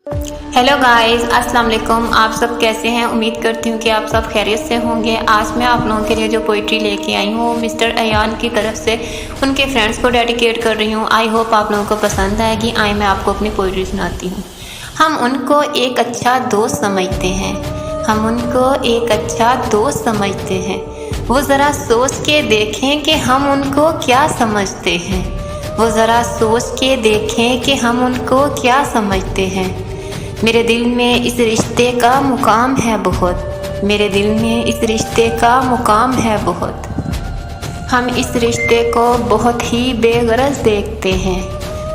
Hello guys, अस्सलाम वालेकुम। आप सब कैसे हैं? उम्मीद करती हूँ कि आप सब खैरियत से होंगे। आज मैं आप लोगों के लिए जो पोइट्री लेके आई हूँ वो मिस्टर अयान की तरफ से उनके फ्रेंड्स को डेडिकेट कर रही हूँ। आई होप आप लोगों को पसंद आएगी। आई मैं आपको अपनी पोइट्री सुनाती हूँ। हम उनको एक अच्छा दोस्त समझते हैं, हम उनको एक अच्छा दोस्त समझते हैं। वो ज़रा सोच के देखें कि हम उनको क्या समझते हैं, वो ज़रा सोच के देखें कि हम उनको क्या समझते हैं। मेरे दिल में इस रिश्ते का मुकाम है बहुत, मेरे दिल में इस रिश्ते का मुकाम है बहुत। हम इस रिश्ते को बहुत ही बेगरज देखते हैं,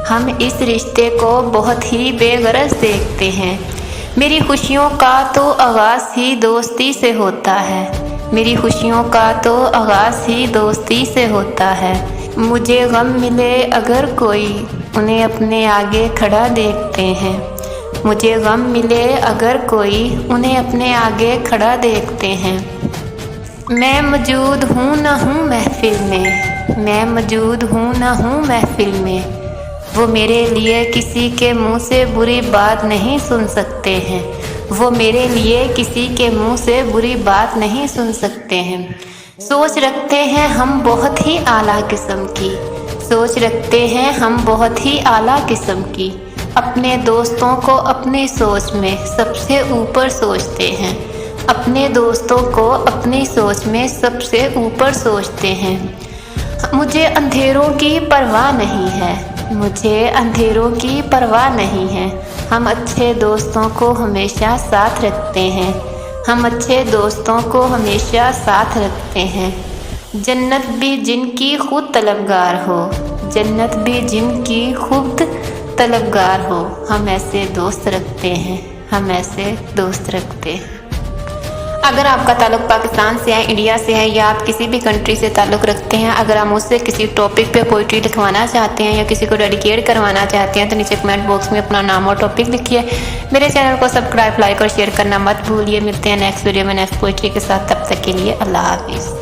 हम इस रिश्ते को बहुत ही बेगरज देखते हैं। मेरी खुशियों का तो आगाज़ ही दोस्ती से होता है, मेरी खुशियों का तो आगाज़ ही दोस्ती से होता है। मुझे गम मिले अगर कोई, उन्हें अपने आगे खड़ा देखते हैं। मुझे गम मिले अगर कोई, उन्हें अपने आगे खड़ा देखते हैं। मैं मौजूद हूँ न हूँ महफिल में, मैं मौजूद हूँ न हूँ महफिल में। वो मेरे लिए किसी के मुंह से बुरी बात नहीं सुन सकते हैं, वो मेरे लिए किसी के मुंह से बुरी बात नहीं सुन सकते हैं। सोच रखते हैं हम बहुत ही आला किस्म की, सोच रखते हैं हम बहुत ही आला किस्म की। अपने दोस्तों को अपनी सोच में सबसे ऊपर सोचते हैं, अपने दोस्तों को अपनी सोच में सबसे ऊपर सोचते हैं। मुझे अंधेरों की परवाह नहीं है, मुझे अंधेरों की परवाह नहीं है। हम अच्छे दोस्तों को हमेशा साथ रखते हैं, हम अच्छे दोस्तों को हमेशा साथ रखते हैं। जन्नत भी जिनकी खुद तलबगार हो, जन्नत भी जिनकी खुद तलबगार हो। हम ऐसे दोस्त रखते हैं, हम ऐसे दोस्त रखते हैं। अगर आपका ताल्लुक़ पाकिस्तान से है, इंडिया से है, या आप किसी भी कंट्री से ताल्लुक़ रखते हैं, अगर आप मुझसे किसी टॉपिक पे पोइट्री लिखवाना चाहते हैं या किसी को डेडिकेट करवाना चाहते हैं तो नीचे कमेंट बॉक्स में अपना नाम और टॉपिक लिखिए। मेरे चैनल को सब्सक्राइब, लाइक और शेयर करना मत भूलिए। मिलते हैं नेक्स्ट वीडियो में नेक्स्ट पोइट्री के साथ। तब तक के लिए अल्लाह हाफिज़।